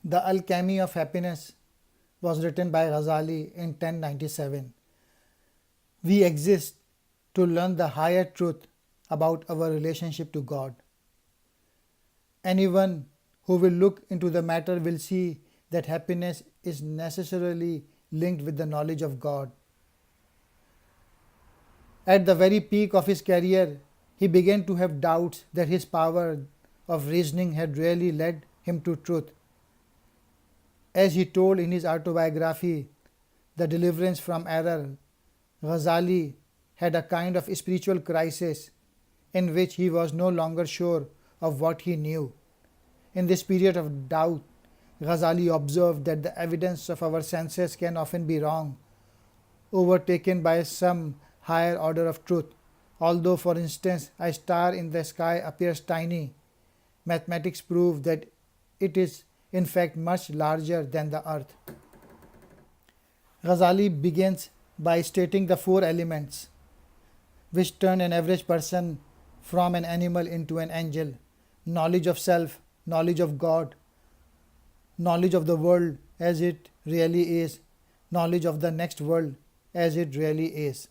The Alchemy of Happiness was written by Ghazali in 1097. We exist to learn the higher truth about our relationship to God. Anyone who will look into the matter will see that happiness is necessarily linked with the knowledge of God. At the very peak of his career, he began to have doubts that his power of reasoning had really led him to truth. As he told in his autobiography, The Deliverance from Error, Ghazali had a kind of spiritual crisis in which he was no longer sure of what he knew. In this period of doubt, Ghazali observed that the evidence of our senses can often be wrong, overtaken by some higher order of truth. Although, for instance, a star in the sky appears tiny, mathematics prove that it is in fact much larger than the earth. Ghazali begins by stating the four elements which turn an average person from an animal into an angel: knowledge of self, knowledge of God, knowledge of the world as it really is, knowledge of the next world as it really is.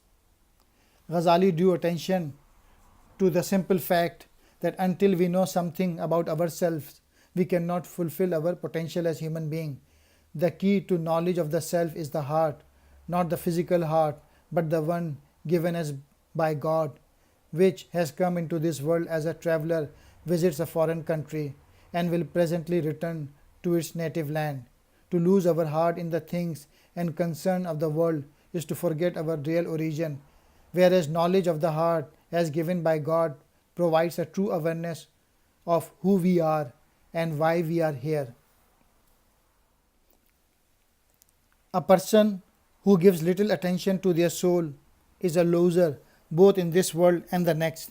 Ghazali drew attention to the simple fact that until we know something about ourselves, we cannot fulfill our potential as human beings. The key to knowledge of the self is the heart, not the physical heart, but the one given us by God, which has come into this world as a traveler visits a foreign country and will presently return to its native land. To lose our heart in the things and concern of the world is to forget our real origin, whereas knowledge of the heart as given by God provides a true awareness of who we are and why we are here. A person who gives little attention to their soul is a loser both in this world and the next.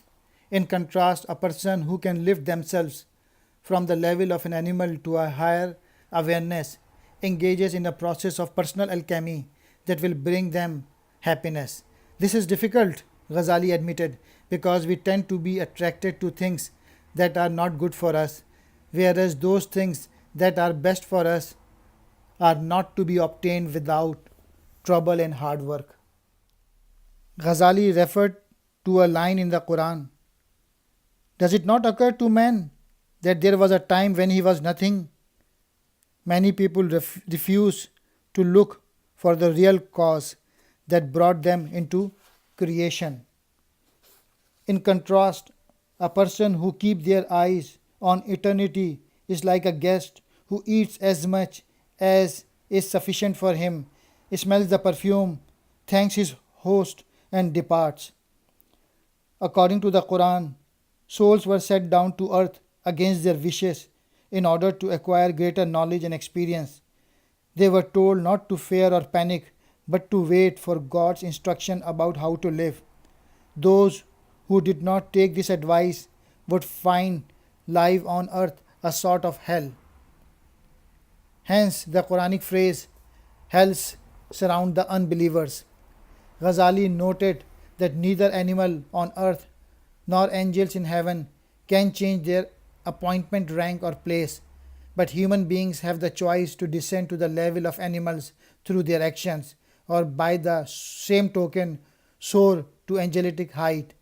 In contrast, a person who can lift themselves from the level of an animal to a higher awareness engages in a process of personal alchemy that will bring them happiness. This is difficult, Ghazali admitted, because we tend to be attracted to things that are not good for us, whereas those things that are best for us are not to be obtained without trouble and hard work. Ghazali referred to a line in the Quran. Does it not occur to man that there was a time when he was nothing? Many people refuse to look for the real cause that brought them into creation. In contrast, a person who keeps their eyes on eternity is like a guest who eats as much as is sufficient for him, smells the perfume, thanks his host, and departs. According to the Quran, souls were set down to earth against their wishes in order to acquire greater knowledge and experience. They were told not to fear or panic, but to wait for God's instruction about how to live. Those who did not take this advice would find life on earth a sort of hell. Hence, the Quranic phrase, hells surround the unbelievers. Ghazali noted that neither animal on earth nor angels in heaven can change their appointment, rank, or place, but human beings have the choice to descend to the level of animals through their actions, or by the same token, soar to angelic height.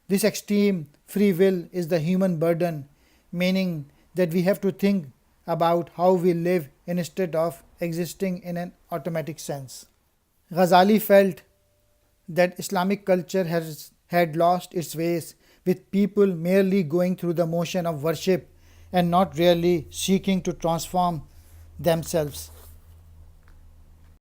This extreme free will is the human burden, meaning that we have to think about how we live instead of existing in an automatic sense. Ghazali felt that Islamic culture had lost its ways, with people merely going through the motion of worship and not really seeking to transform themselves.